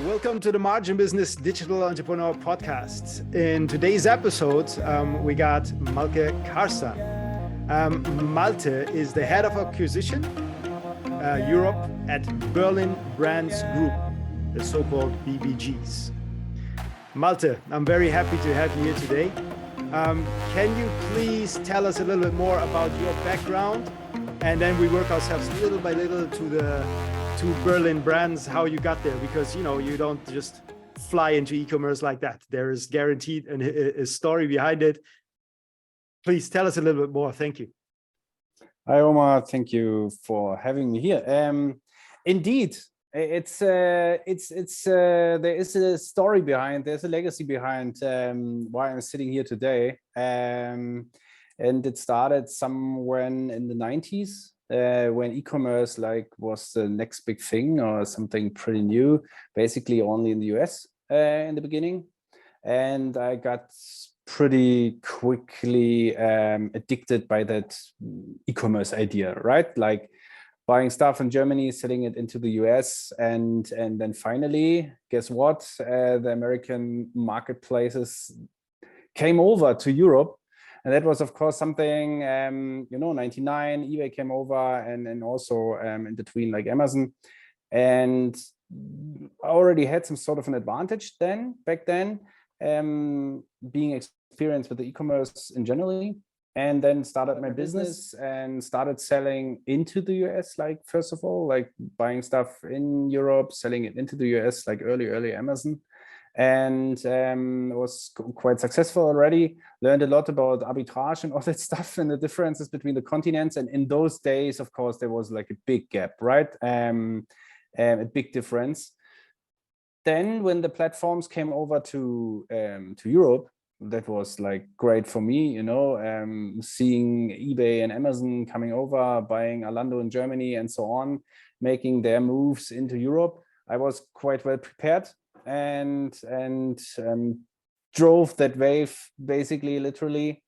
Welcome to the Margin Business Digital Entrepreneur Podcast. In today's episode, we got Malte Karstan. Malte is the head of acquisition Europe at Berlin Brands Group, the so-called BBGs. Malte, I'm very happy to have you here today. Can you please tell us a little bit more about your background, and then we work ourselves little by little to Berlin Brands, how you got there, because you don't just fly into e-commerce like that. There is guaranteed a story behind it. Please tell us a little bit more. Thank you. Hi, Omar. Thank you for having me here. Indeed, there is a story behind. There's a legacy behind why I'm sitting here today, and it started somewhere in the 90s. When e-commerce was the next big thing or something pretty new, basically only in the US in the beginning. And I got pretty quickly addicted by that e-commerce idea, right? Like buying stuff in Germany, selling it into the US, and then finally, guess what? The American marketplaces came over to Europe. And that was, of course, something, 99, eBay came over, and also in between, like Amazon. And I already had some sort of an advantage back then, being experienced with the e-commerce in generally, and then started my business and started selling into the US, like, first of all, like buying stuff in Europe, selling it into the US, like early Amazon. And was quite successful already, learned a lot about arbitrage and all that stuff and the differences between the continents. And in those days, of course, there was like a big gap, right? A big difference. Then when the platforms came over to Europe, that was like great for me, seeing eBay and Amazon coming over, buying Zalando in Germany and so on, making their moves into Europe. I was quite well prepared and drove that wave, basically, literally.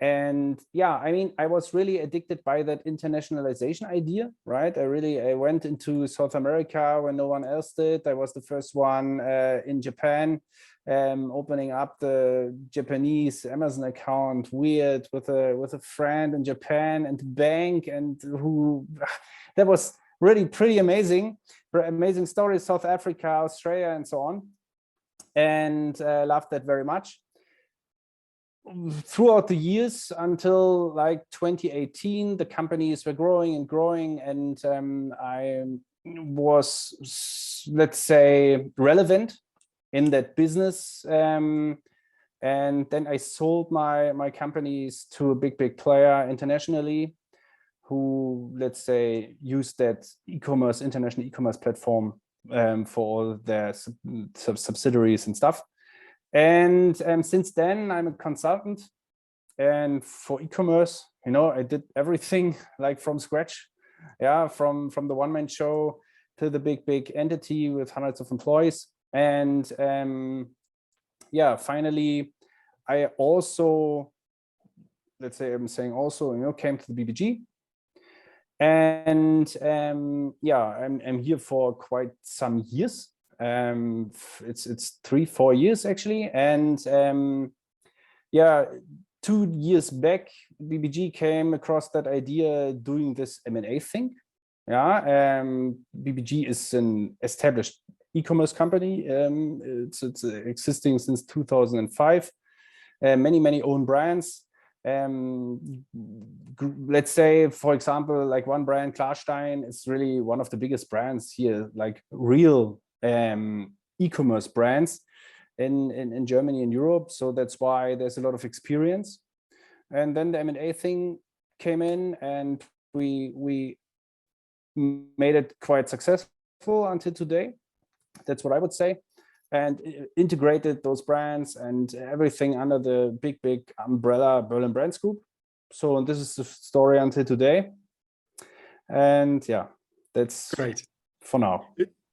And yeah, I mean, I was really addicted by that internationalization idea, right? I went into South America when no one else did. I was the first one in Japan, opening up the Japanese Amazon account, weird, with a friend in Japan and the bank, and that was really pretty amazing stories, South Africa, Australia, and so on. And loved that very much. Throughout the years until like 2018, the companies were growing, and I was, let's say, relevant in that business. And then I sold my companies to a big player internationally, who, let's say, used that international e-commerce platform for all their subsidiaries and stuff. And since then, I'm a consultant, and for e-commerce, I did everything like from scratch. Yeah, from the one-man show to the big entity with hundreds of employees. And finally, I also, let's say, came to the BBG. And I'm here for quite some years. It's 3-4 years actually. And 2 years back, BBG came across that idea doing this M&A thing. Yeah, BBG is an established e-commerce company. It's existing since 2005. Many own brands. Let's say, for example, like one brand, Karstan, is really one of the biggest brands here, like real e-commerce brands in Germany and Europe. So that's why there's a lot of experience. And then the M&A thing came in, and we made it quite successful until today. That's what I would say. And integrated those brands and everything under the big umbrella Berlin Brands Group. So this is the story until today. And yeah, that's great for now.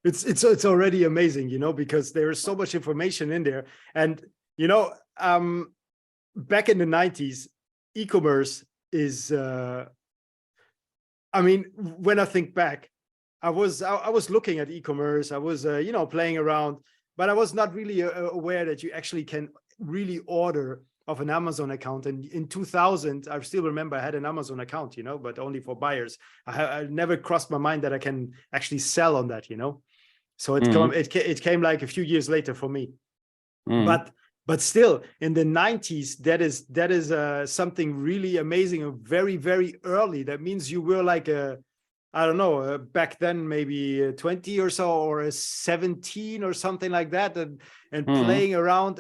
It's already amazing, because there is so much information in there. And back in the 90s, e-commerce is when I think back, I was looking at e-commerce. I was playing around, but I was not really aware that you actually can really order of an Amazon account. And in 2000, I still remember I had an Amazon account, but only for buyers. I never crossed my mind that I can actually sell on that, So it came like a few years later for me. But still, in the 90s, that is something really amazing and very, very early. That means you were like I don't know, back then maybe 20 or so, or a 17 or something like that, and playing around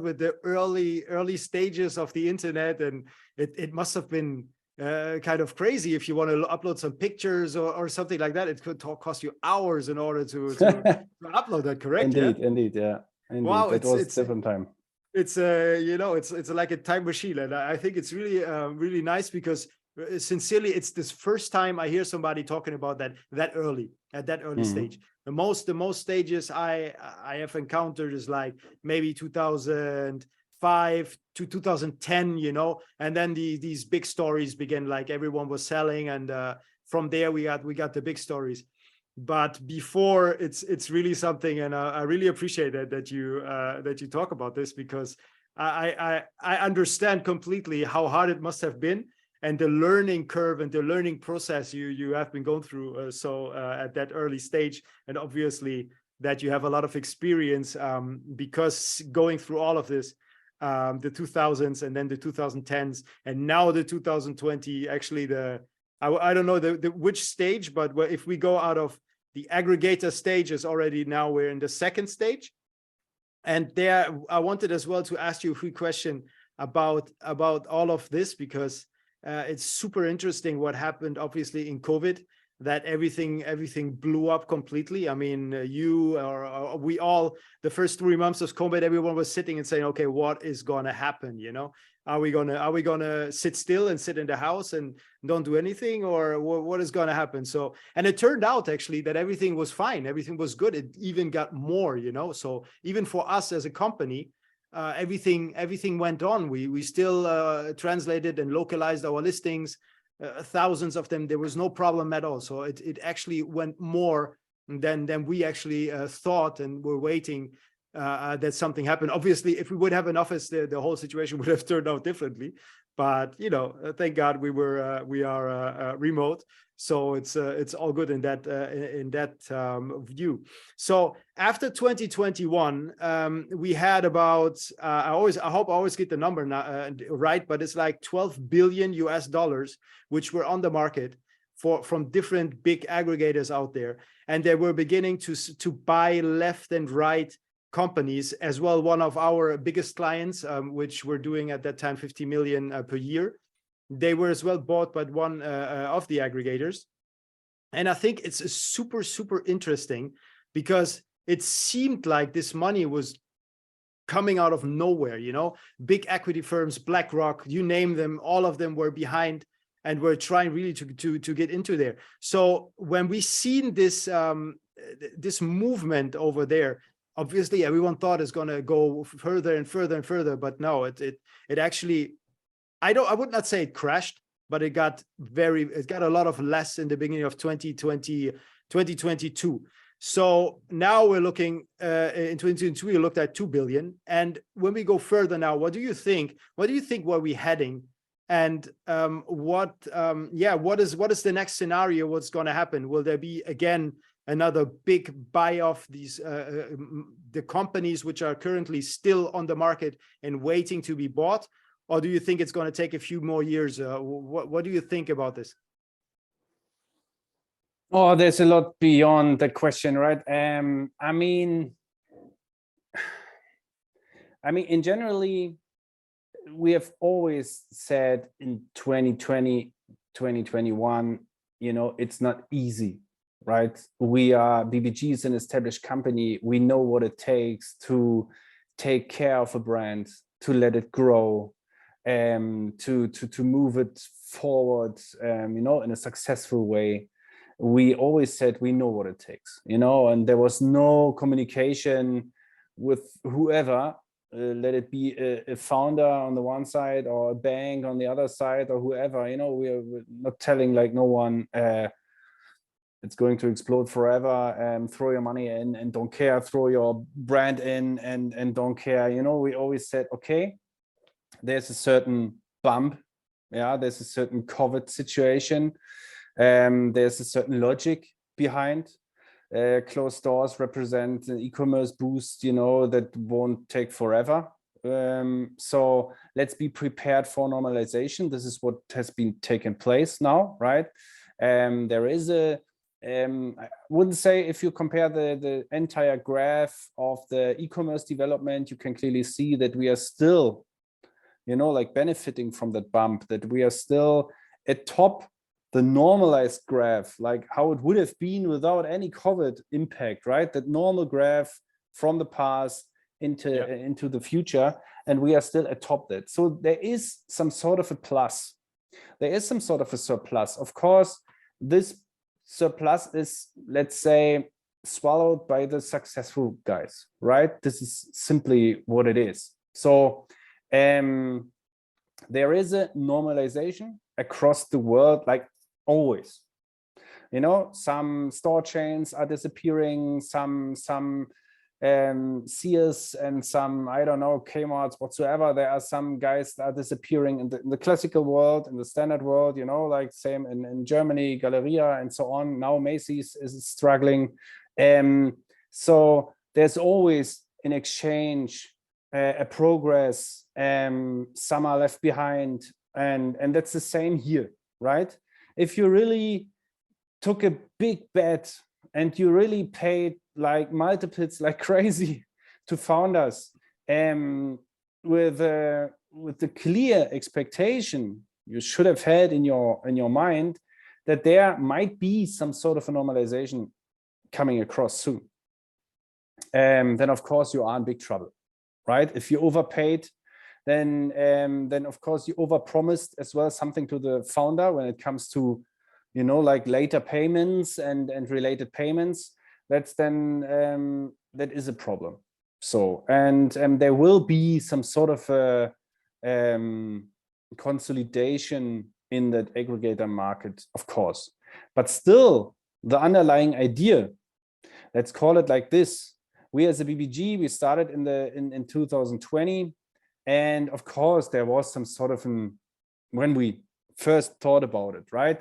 with the early stages of the internet. And it must have been kind of crazy. If you want to upload some pictures or something like that, it could cost you hours in order to upload that, correct? Indeed, yeah. Indeed. Wow, it was a different time. It's it's like a time machine, and I think it's really really nice, because sincerely, it's this first time I hear somebody talking about that at that early stage. The most stages I have encountered is like maybe 2005 to 2010, and then these big stories began, like everyone was selling, and from there we got the big stories. But before, it's really something, and I really appreciate that you talk about this, because I understand completely how hard it must have been, and the learning curve and the learning process you have been going through at that early stage, and obviously that you have a lot of experience, because going through all of this, the 2000s and then the 2010s and now the 2020, actually I don't know which stage, but if we go out of the aggregator stages already, now we're in the second stage. And there, I wanted as well to ask you a quick question about all of this, because it's super interesting what happened, obviously, in COVID, that everything blew up completely. I mean, we all, the first 3 months of COVID, everyone was sitting and saying, okay, what is going to happen? Are we gonna sit still and sit in the house and don't do anything, or what is going to happen? So, and it turned out actually that everything was fine, everything was good. It even got more, So even for us as a company, everything went on. We still translated and localized our listings, thousands of them. There was no problem at all. So it actually went more than we actually thought, and were waiting that something happened. Obviously, if we would have an office, the whole situation would have turned out differently. But thank God we are remote, so it's all good in that view. So after 2021, we had about I hope I always get the number right, but it's like $12 billion, which were on the market from different big aggregators out there, and they were beginning to buy left and right companies as well. One of our biggest clients, which were doing at that time 50 million per year, they were as well bought by one of the aggregators. And I think it's super interesting, because it seemed like this money was coming out of nowhere. Big equity firms, BlackRock, you name them, all of them were behind and were trying really to get into there. So when we seen this this movement over there, obviously everyone thought it's going to go further and further and further, but no, it actually, I would not say it crashed, but it got a lot of less in the beginning of 2022. So now we're looking in 2022, we looked at 2 billion. And when we go further now, what do you think where we're heading? And what is the next scenario? What's going to happen? Will there be again another big buy of these the companies which are currently still on the market and waiting to be bought? Or do you think it's going to take a few more years? What do you think about this? Oh, there's a lot beyond the question, right? I mean, in generally, we have always said in 2020, 2021, it's not easy, right? BBG is an established company. We know what it takes to take care of a brand, to let it grow, to move it forward, in a successful way. We always said we know what it takes, and there was no communication with whoever, let it be a founder on the one side or a bank on the other side or whoever, we're not telling like no one, it's going to explode forever. Throw your money in and don't care. Throw your brand in and don't care. You know, we always said, okay, there's a certain bump. Yeah, there's a certain COVID situation. There's a certain logic behind. Closed doors represent an e-commerce boost, you know, that won't take forever. So let's be prepared for normalization. This is what has been taking place now, right? There is a, I wouldn't say if you compare the entire graph of the e-commerce development, you can clearly see that we are still, you know, like benefiting from that bump, that we are still atop the normalized graph, like how it would have been without any COVID impact, right? That normal graph from the past into the future, and we are still atop that. So there is some sort of a plus. There is some sort of a surplus. Of course, this surplus is, let's say, swallowed by the successful guys, right? This is simply what it is. So there is a normalization across the world, like always. You know, some store chains are disappearing, some Sears and some, I don't know, Kmart's whatsoever. There are some guys that are disappearing in the classical world, in the standard world, you know, like same in Germany, Galeria and so on. Now Macy's is struggling. So there's always an exchange, a progress, some are left behind. And that's the same here, right? If you really took a big bet and you really paid like multiples like crazy to founders, with the clear expectation you should have had in your mind that there might be some sort of a normalization coming across soon, then of course you are in big trouble, right? If you overpaid, then of course you overpromised as well something to the founder when it comes to, you know, like later payments and related payments. That's then that is a problem. So and there will be some sort of a consolidation in that aggregator market, of course, but still the underlying idea, let's call it like this. We as a BBG, we started in 2020, and of course there was some sort of when we first thought about it, right?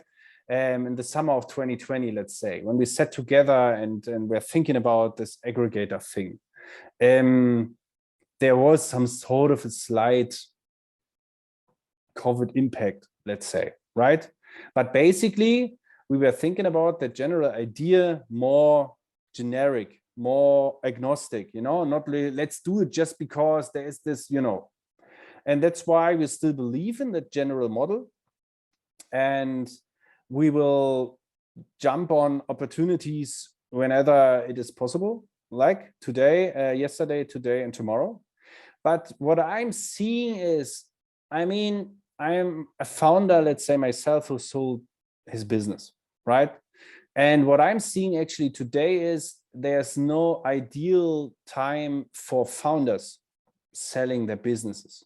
In the summer of 2020, let's say, when we sat together and we're thinking about this aggregator thing, there was some sort of a slight COVID impact, let's say, right? But basically, we were thinking about the general idea, more generic, more agnostic, you know, not really, let's do it just because there is this, you know. And that's why we still believe in the general model. And we will jump on opportunities whenever it is possible, like today, yesterday, today, and tomorrow. But what I'm seeing is, I mean, I'm a founder, let's say myself, who sold his business, right? And what I'm seeing actually today is there's no ideal time for founders selling their businesses,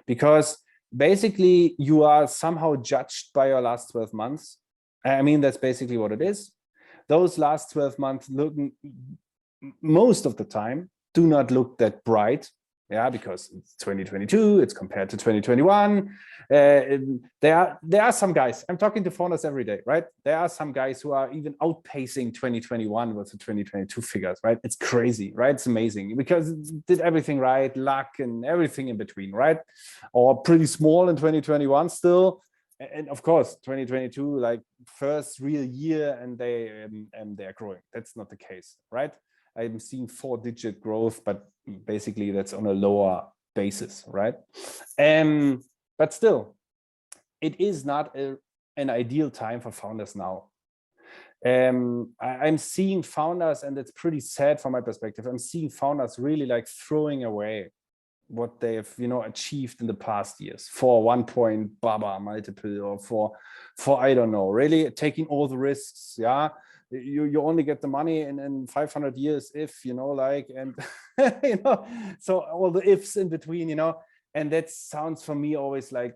because basically you are somehow judged by your last 12 months. I mean, that's basically what it is. Those last 12 months look, most of the time, do not look that bright. Yeah, because it's 2022, it's compared to 2021. There are some guys, I'm talking to founders every day, right? There are some guys who are even outpacing 2021 with the 2022 figures, right? It's crazy, right? It's amazing because it did everything right, luck and everything in between, right? Or pretty small in 2021 still. And of course, 2022, like first real year, and they're growing. That's not the case, right? I'm seeing 4-digit growth, but basically that's on a lower basis, right? But still, it is not an ideal time for founders now. I'm seeing founders, and it's pretty sad from my perspective. I'm seeing founders really like throwing away what they've, you know, achieved in the past years for 1 point baba multiple, or for I don't know, really taking all the risks. Yeah, you only get the money in 500 years if, you know, like, and you know, so all the ifs in between, you know, and that sounds for me always like,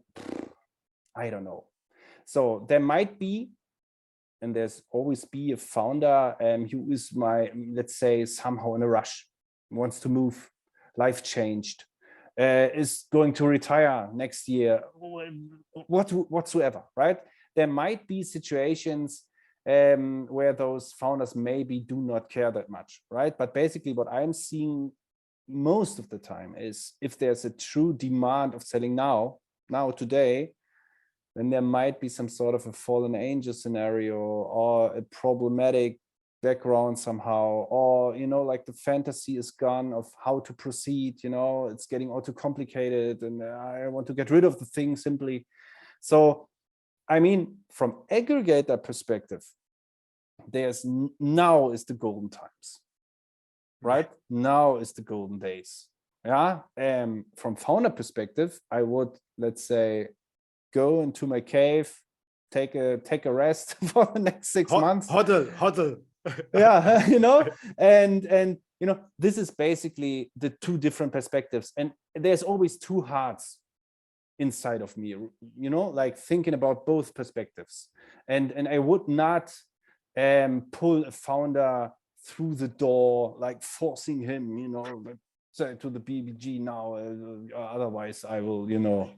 I don't know. So there might be and there's always be a founder who is let's say, somehow in a rush, wants to move, life changed, is going to retire next year, whatsoever, right? There might be situations where those founders maybe do not care that much, right? But basically what I'm seeing most of the time is, if there's a true demand of selling now today, then there might be some sort of a fallen angel scenario, or a problematic background somehow, or, you know, like the fantasy is gone of how to proceed, you know, it's getting all too complicated, and I want to get rid of the thing simply. So, I mean, from aggregator perspective, now is the golden times, right? Now is the golden days. Yeah. From founder perspective, I would, let's say, go into my cave, take a rest for the next 6 months. Huddle. Yeah, you know, and you know, this is basically the two different perspectives, and there's always two hearts inside of me, you know, like thinking about both perspectives, and I would not pull a founder through the door, like forcing him, you know, to the BBG now, otherwise I will, you know,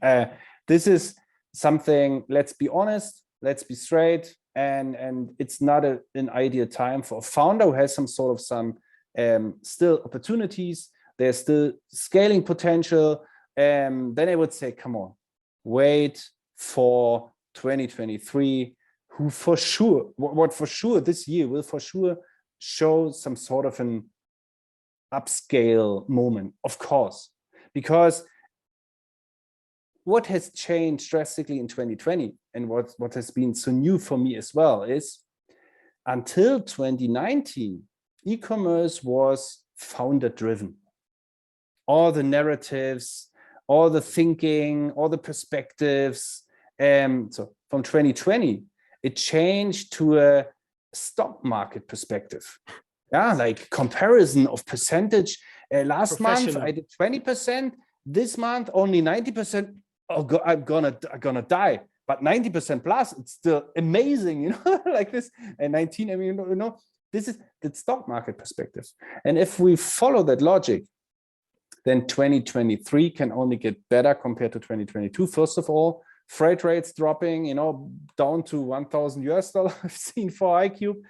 this is something, let's be honest, let's be straight, and it's not an ideal time for a founder who has some still opportunities, there's still scaling potential. Then I would say, come on, wait for 2023, who for sure, what for sure this year will for sure show some sort of an upscale moment, of course, because what has changed drastically in 2020, and what has been so new for me as well, is until 2019, e-commerce was founder driven. All the narratives, all the thinking, all the perspectives. So from 2020, it changed to a stock market perspective. Yeah, like comparison of percentage. Last month I did 20%. This month only 90%. Oh God, I'm gonna die. But 90% plus, it's still amazing, you know, like this. And 19, I mean, you know, this is the stock market perspective. And if we follow that logic, then 2023 can only get better compared to 2022. First of all, freight rates dropping, you know, down to $1,000 I've seen for iCube.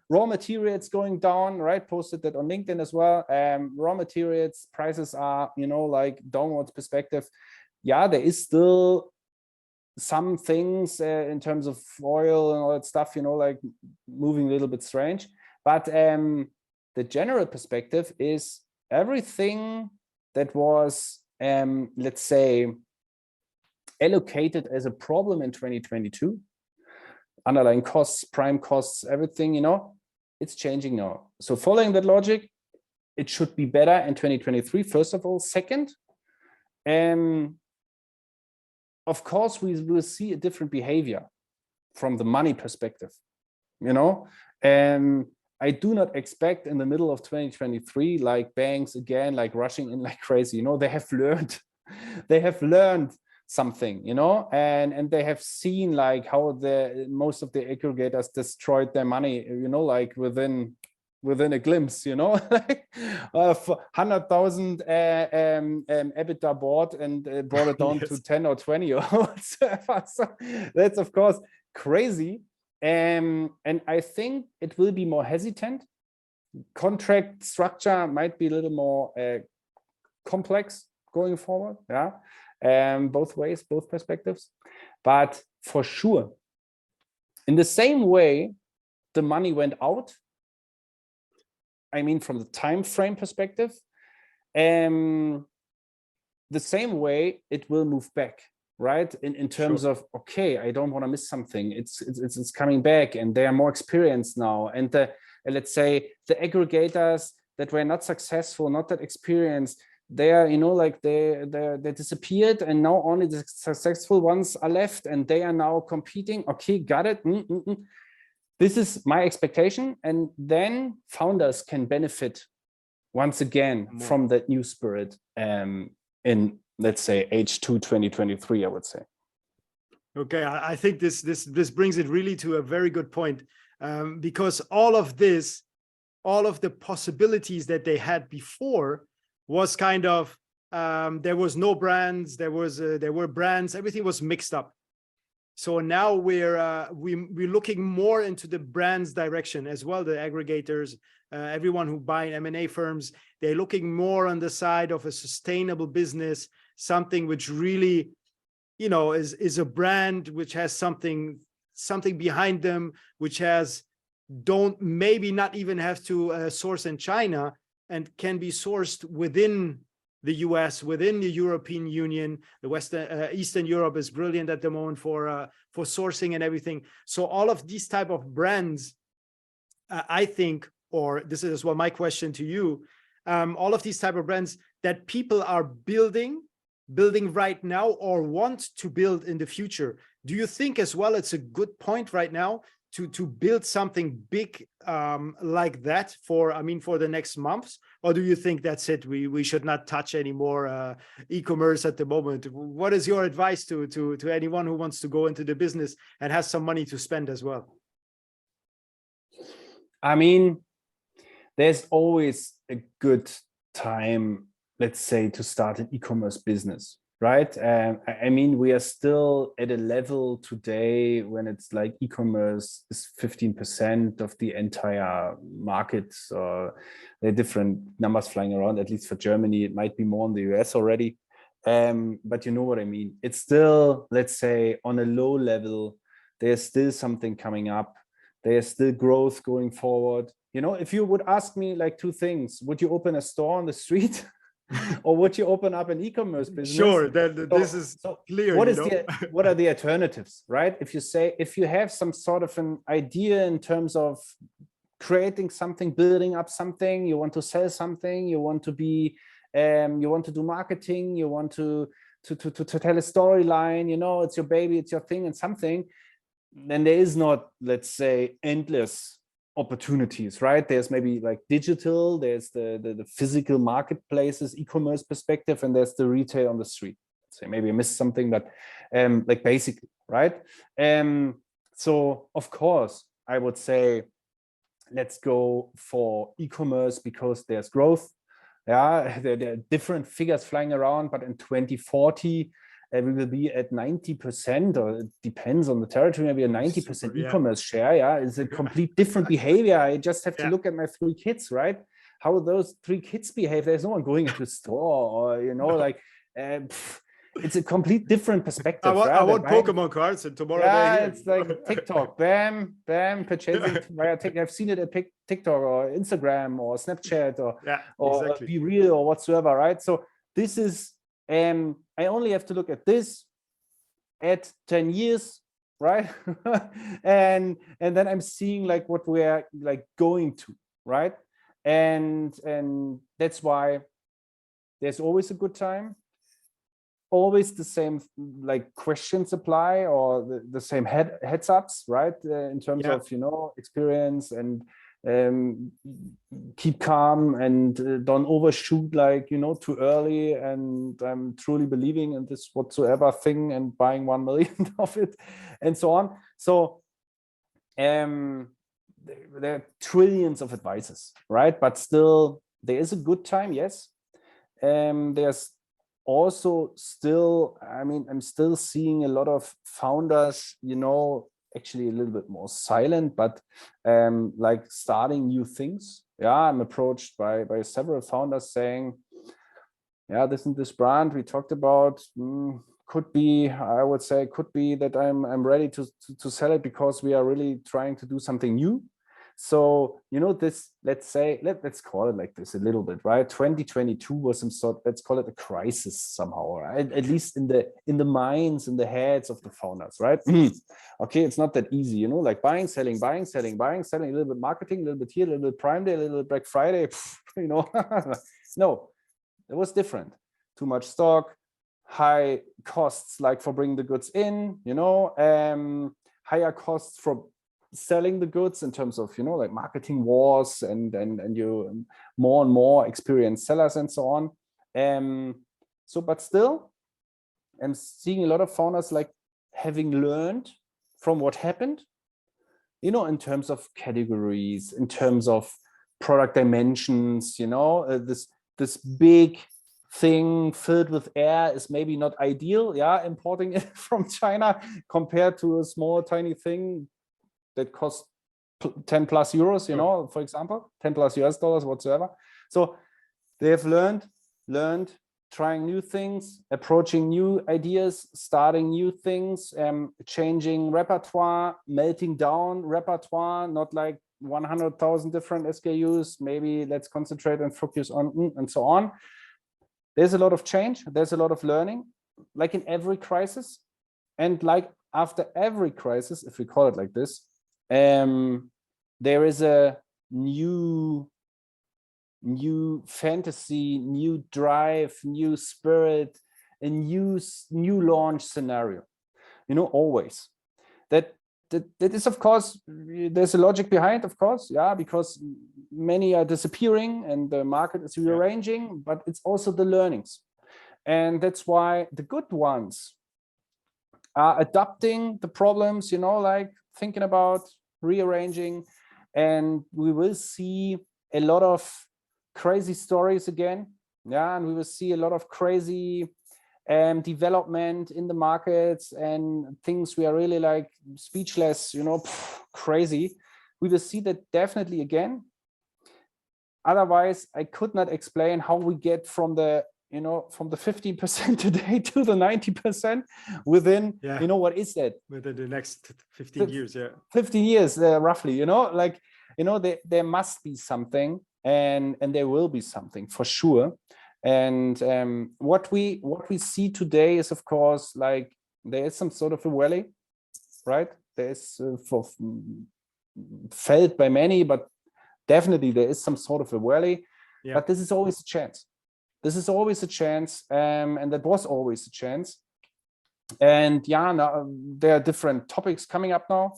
Raw materials going down, right? Posted that on LinkedIn as well. Raw materials prices are, you know, like downwards perspective. Yeah, there is still some things in terms of oil and all that stuff, you know, like moving a little bit strange. But the general perspective is everything that was, let's say, allocated as a problem in 2022, underlying costs, prime costs, everything, you know, it's changing now. So following that logic, it should be better in 2023, first of all. Second, of course, we will see a different behavior from the money perspective, you know. I do not expect in the middle of 2023, like banks again, like rushing in like crazy, you know. They have learned something, you know, and they have seen like how most of the aggregators destroyed their money, you know, like within a glimpse, you know, like 100,000 EBITDA bought and brought it down to 10 or 20 or whatever. So that's of course crazy. And I think it will be more hesitant. Contract structure might be a little more complex going forward. Yeah, both ways, both perspectives. But for sure, in the same way, the money went out. I mean, from the time frame perspective, the same way it will move back, right? In terms of, okay, I don't want to miss something. It's coming back, and they are more experienced now. And let's say the aggregators that were not successful, not that experienced, they are, you know, like they disappeared, and now only the successful ones are left, and they are now competing. Okay, got it. This is my expectation, and then founders can benefit once again from that new spirit in, let's say, H2 2023, I would say. Okay, I think this brings it really to a very good point, because all of the possibilities that they had before was kind of, there was no brands, there were brands, everything was mixed up. So now we're looking more into the brands direction as well. The aggregators, everyone who buy M&A firms, they're looking more on the side of a sustainable business, something which really, is a brand which has something behind them, which don't maybe not even have to source in China, and can be sourced within the US, within the European Union. The Eastern Europe is brilliant at the moment for sourcing and everything. So all of these type of brands, I think, or this is as well my question to you, all of these type of brands that people are building right now or want to build in the future. Do you think as well it's a good point right now to build something big like that for the next months? Or do you think that's it? We should not touch any more e-commerce at the moment. What is your advice to anyone who wants to go into the business and has some money to spend as well? I mean, there's always a good time, let's say, to start an e-commerce business, right? I mean, we are still at a level today when it's like e-commerce is 15% of the entire market. There are different numbers flying around, at least for Germany. It might be more in the US already. But you know what I mean? It's still, let's say, on a low level. There's still something coming up. There's still growth going forward. If you would ask me like two things, would you open a store on the street? Or would you open up an e-commerce business? Sure, this is clear. What are the alternatives, right? If you have some sort of an idea in terms of creating something, building up something, you want to sell something, you want to do marketing, you want to tell a storyline, it's your baby, it's your thing and something, then there is not, let's say, endless opportunities, right? There's maybe like digital, there's the physical marketplaces, e-commerce perspective, and there's the retail on the street. So maybe I missed something, but like basically, right? So of course, I would say, let's go for e-commerce because there's growth. Yeah, there are different figures flying around, but in 2040, we will be at 90%, or it depends on the territory, maybe a 90% e-commerce share. Yeah, it's a complete different behavior. I just have to look at my 3 kids, right? How those 3 kids behave. There's no one going into a store, or it's a complete different perspective. I want Pokemon cards, and tomorrow it's like TikTok, bam, purchasing via TikTok. I've seen it at TikTok or Instagram or Snapchat or exactly. Be Real or whatsoever, right? So this is. I only have to look at this at 10 years, right? and then I'm seeing like what we're like going to, right? And that's why there's always a good time. Always the same like questions apply, or the same heads ups, right? In terms of experience and keep calm and don't overshoot too early, and I'm truly believing in this whatsoever thing and buying 1 million of it and so on. So there are trillions of advices, right? But still there is a good time, yes. There's also still, I'm still seeing a lot of founders, actually a little bit more silent, but like starting new things. Yeah, I'm approached by several founders saying, this and this brand we talked about could be, I would say, could be that I'm ready to sell it because we are really trying to do something new. So, this, let's call it like this a little bit, right? 2022 was some sort, let's call it a crisis somehow, right? At least in the minds, in the heads of the founders, right? Okay, it's not that easy, like buying, selling, a little bit marketing, a little bit here, a little bit Prime Day, a little bit Black Friday, No, it was different. Too much stock, high costs like for bringing the goods in, higher costs for selling the goods in terms of like marketing wars and you more and more experienced sellers and so on. So but still I'm seeing a lot of founders like having learned from what happened, you know, in terms of categories, in terms of product dimensions, you know, this big thing filled with air is maybe not ideal, yeah, importing it from China compared to a small tiny thing that costs 10 plus euros, you know, for example, 10 plus US dollars whatsoever. So they have learned, trying new things, approaching new ideas, starting new things, changing repertoire, melting down repertoire, not like 100,000 different SKUs. Maybe let's concentrate and focus on and so on. There's a lot of change. There's a lot of learning, like in every crisis. And like after every crisis, if we call it like this, there is a new fantasy, new drive, new spirit, a new launch scenario, you know, always. That is, of course, there's a logic behind, of course, yeah, because many are disappearing and the market is rearranging, but it's also the learnings. And that's why the good ones are adapting the problems, you know, like thinking about rearranging, and we will see a lot of crazy stories again, yeah, and we will see a lot of crazy development in the markets and things we are really like speechless, you know, crazy. We will see that definitely again. Otherwise, I could not explain how we get from the, you know, from the 15% today to the 90% within, you know, what is that? Within the next 15 years, 15 years, roughly, you know, like, you know, there must be something, and there will be something for sure. And what we see today is, of course, like there is some sort of a valley, right? There's felt by many, but definitely there is some sort of a valley. But this is always a chance. This is always a chance, and that was always a chance. And yeah, now there are different topics coming up now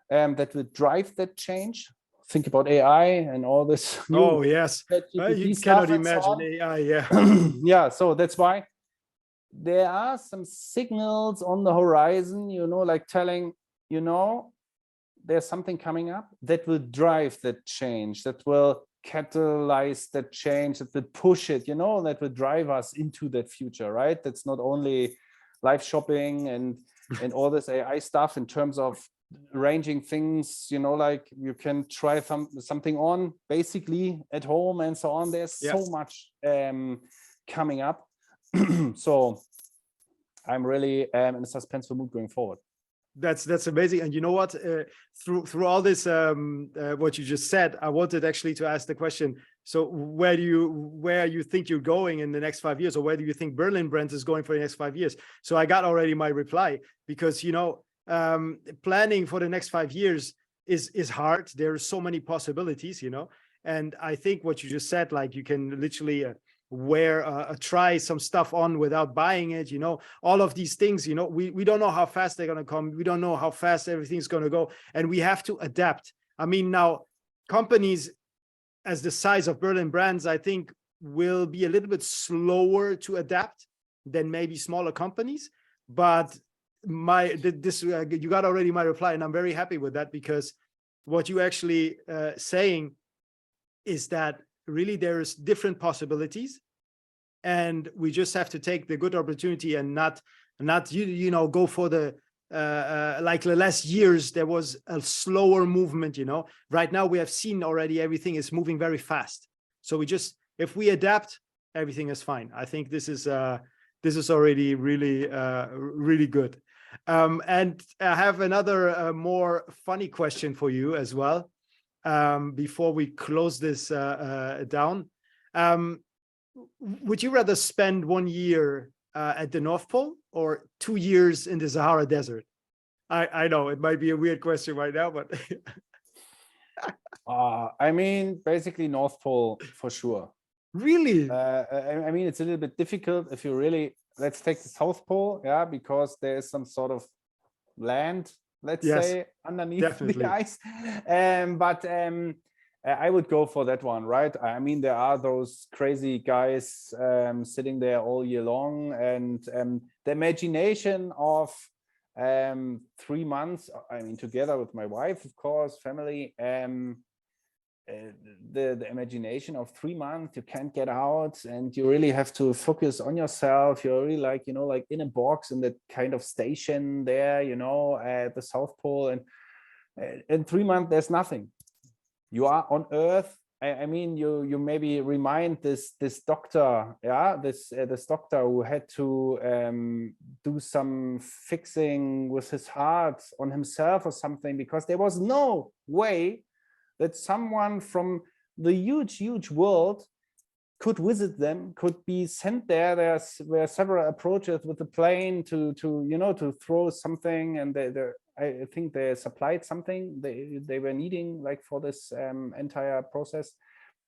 that will drive that change. Think about AI and all this. Oh yes, you cannot imagine so AI. Yeah, so that's why there are some signals on the horizon, you know, like telling, you know, there's something coming up that will drive that change, that will catalyze that change, that will push it, you know, that will drive us into that future, right? That's not only live shopping and all this AI stuff in terms of arranging things, you know, like you can try something on basically at home and so on. There's so much coming up. So I'm really in a suspenseful mood going forward. That's amazing. And you know what, through all this what you just said, I wanted actually to ask the question, so where you think you're going in the next 5 years, or where do you think Berlin Brands is going for the next 5 years? So I got already my reply, because you know, planning for the next 5 years is hard. There are so many possibilities, you know, and I think what you just said, like you can literally try some stuff on without buying it, you know, all of these things, you know, we don't know how fast they're going to come. We don't know how fast everything's going to go, and we have to adapt. I mean, now companies as the size of Berlin Brands, I think, will be a little bit slower to adapt than maybe smaller companies. But you got already my reply, and I'm very happy with that, because what you actually saying is that really there's different possibilities, and we just have to take the good opportunity and not you know, go for the like the last years there was a slower movement, you know. Right now we have seen already everything is moving very fast, so we just, if we adapt, everything is fine. I think this is already really really good. And I have another more funny question for you as well, before we close this down. Would you rather spend 1 year at the North Pole or 2 years in the Sahara Desert? I know it might be a weird question right now, but I mean, basically North Pole for sure. Really? I mean, it's a little bit difficult if you really, let's take the South Pole, yeah, because there is some sort of land, let's say, underneath the ice. But I would go for that one, right? I mean, there are those crazy guys sitting there all year long, and the imagination of 3 months, I mean, together with my wife, of course, family, the imagination of 3 months, you can't get out, and you really have to focus on yourself. You're really like, you know, like in a box in that kind of station there, you know, at the South Pole, and in 3 months there's nothing. You are on Earth. I mean, you maybe remind this doctor, yeah, this doctor who had to do some fixing with his heart on himself or something, because there was no way that someone from the huge world could visit them, could be sent there. There were several approaches with the plane to you know, to throw something, and I think they supplied something they were needing, like for this entire process,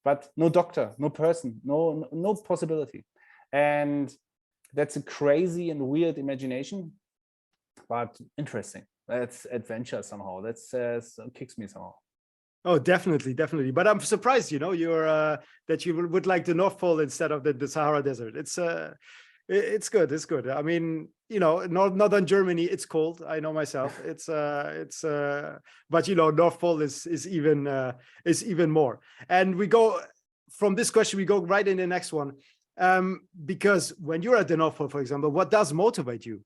but no doctor, no person, no possibility. And that's a crazy and weird imagination, but interesting. That's adventure somehow. That's kicks me somehow. Oh, definitely. But I'm surprised, you know, you're that you would like the North Pole instead of the Sahara Desert. It's good. It's good. I mean, you know, northern Germany, it's cold. I know myself. But you know, North Pole is even more. And we go from this question, we go right in the next one, because when you're at the North Pole, for example, what does motivate you,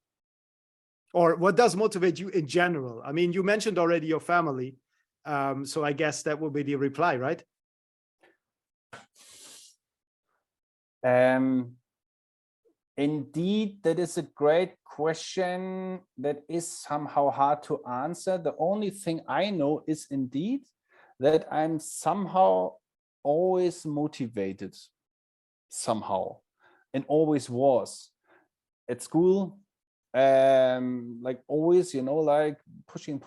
or what does motivate you in general? I mean, you mentioned already your family. So I guess that will be the reply, right? Indeed, that is a great question that is somehow hard to answer. The only thing I know is indeed that I'm somehow always motivated, somehow, and always was at school. Like always, you know, like pushing,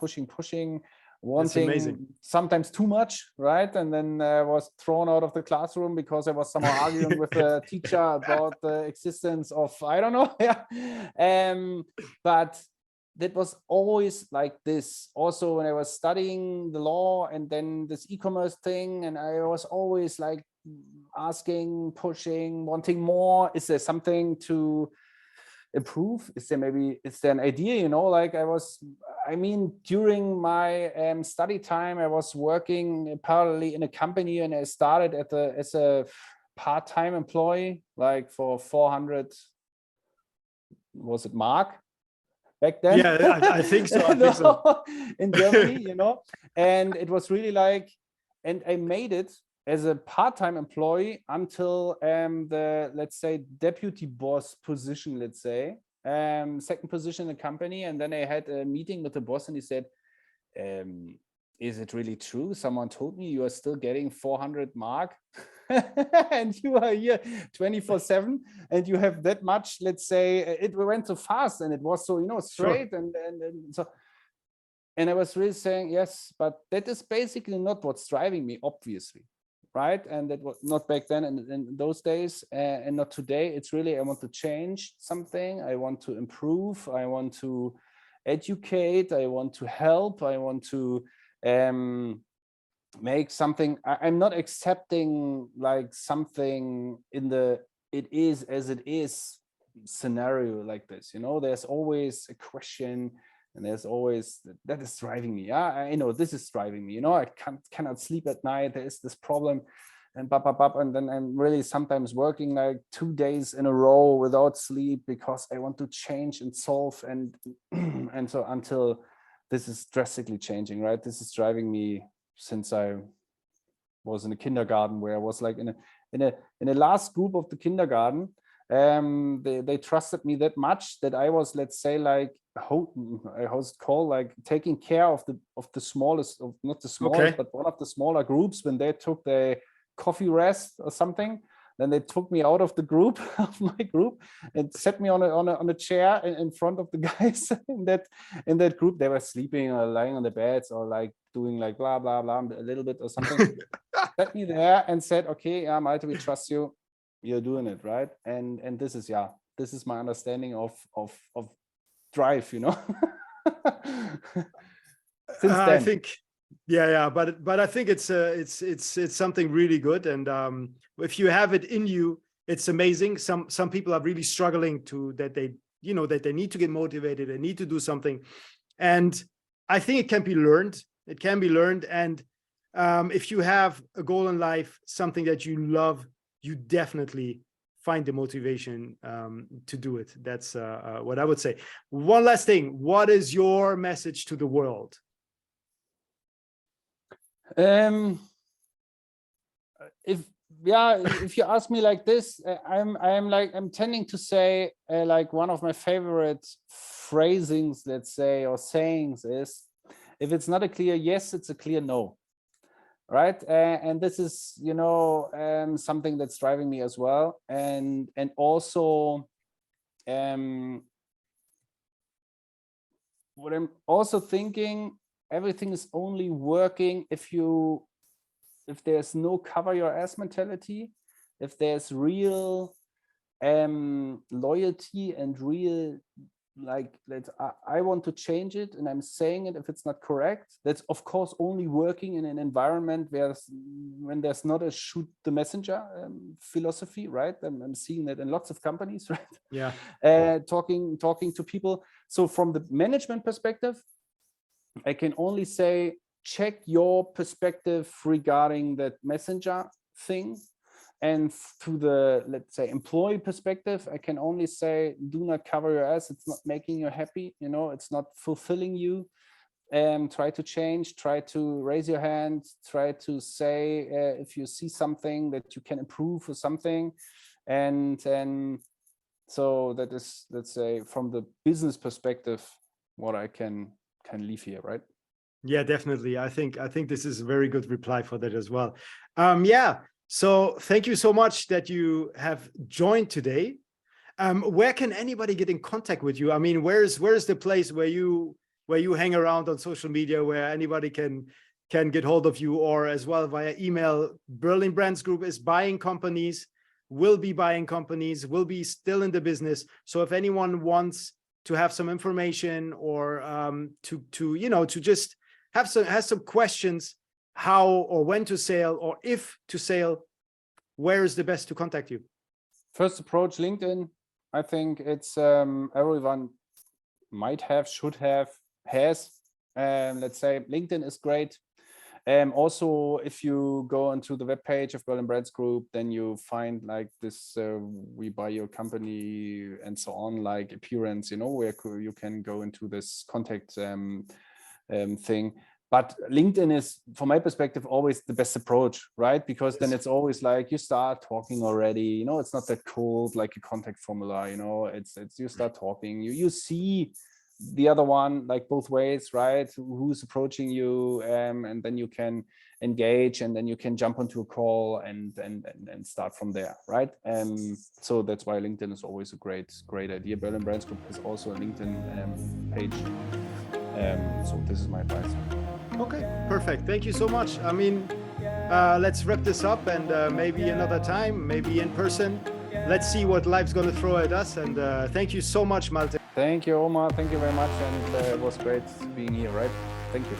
wanting sometimes too much, right? And then I was thrown out of the classroom because I was somehow arguing with a teacher about the existence of, I don't know. Yeah. But that was always like this. Also, when I was studying the law and then this e-commerce thing, and I was always like asking, pushing, wanting more. Is there something to improve? Is there an idea, you know? Like I mean, during my study time, I was working parallelly in a company, and I started as a part-time employee, like for 400, was it mark back then? Yeah, I think so. I think so. In Germany, you know, and it was really like, and I made it as a part-time employee until the, let's say, deputy boss position, let's say, second position in the company. And then I had a meeting with the boss, and he said, is it really true? Someone told me you are still getting 400 mark and you are here 24/7, and you have that much, let's say. It went so fast, and it was so, you know, straight. Sure. And so, and I was really saying, yes, but that is basically not what's driving me, obviously. Right? And that was not back then and in those days, and not today. It's really, I want to change something. I want to improve. I want to educate. I want to help. I want to make something. I'm not accepting like something in the it is as it is scenario like this. You know, there's always a question. And there's always, that is driving me. Yeah, I know this is driving me. You know, I cannot sleep at night. There is this problem, and and then I'm really sometimes working like 2 days in a row without sleep because I want to change and solve, and and so until this is drastically changing. Right, this is driving me since I was in a kindergarten, where I was like in a last group of the kindergarten. They trusted me that much that I was, let's say, like how's it called, like taking care of the smallest, of not the smallest, okay, but one of the smaller groups. When they took the coffee rest or something, then they took me out of the group of my group and set me on a chair in front of the guys in that group. They were sleeping or lying on the beds or like doing like blah blah blah a little bit or something. Set me there and said, okay, yeah, Malte, we trust you. You're doing it right. And this is my understanding of drive, you know. Since then. I think, yeah, but I think it's something really good, and if you have it in you, it's amazing. Some people are really struggling to that. that they need to get motivated, they need to do something. And I think it can be learned. It can be learned. And if you have a goal in life, something that you love, you definitely find the motivation to do it. That's what I would say. One last thing. What is your message to the world? If you ask me like this, I'm tending to say like one of my favorite phrasings, let's say, or sayings is, if it's not a clear yes, it's a clear no. Right. And this is, something that's driving me as well. And also what I'm also thinking, everything is only working if there's no cover your ass mentality, if there's real loyalty and real, like, I want to change it and I'm saying it. If it's not correct, that's of course only working in an environment when there's not a shoot the messenger philosophy, right? I'm seeing that in lots of companies, right? Yeah. Talking to people. So from the management perspective, I can only say, check your perspective regarding that messenger thing. And through the, let's say, employee perspective, I can only say, do not cover your ass. It's not making you happy. It's not fulfilling you. Try to change, try to raise your hand, try to say if you see something that you can improve or something. And so that is, let's say, from the business perspective, what I can leave here, right? Yeah, definitely. I think this is a very good reply for that as well. Yeah. So thank you so much that you have joined today. Where can anybody get in contact with you? I mean, where's the place where you hang around on social media, where anybody can get hold of you, or as well via email? Berlin Brands Group is buying companies, will be buying companies, will be still in the business. So if anyone wants to have some information, or to just has some questions, how or when to sell, or if to sell, where is the best to contact you? First approach LinkedIn. I think it's everyone might have, should have, has. Let's say LinkedIn is great. Also, if you go onto the webpage of Berlin Brands Group, then you find like this we buy your company and so on, like appearance, where you can go into this contact thing. But LinkedIn is, from my perspective, always the best approach, right? Because then it's always like you start talking already, it's not that cold like a contact formula, it's you start talking, you see the other one, like both ways, right? Who's approaching you, and then you can engage, and then you can jump onto a call and start from there, right? So that's why LinkedIn is always a great idea. Berlin Brands Group has also a LinkedIn page. So this is my advice. Okay, perfect. Thank you so much. I mean, let's wrap this up, and maybe another time, maybe in person. Let's see what life's going to throw at us. And thank you so much, Malte. Thank you, Omar. Thank you very much. And it was great being here, right? Thank you.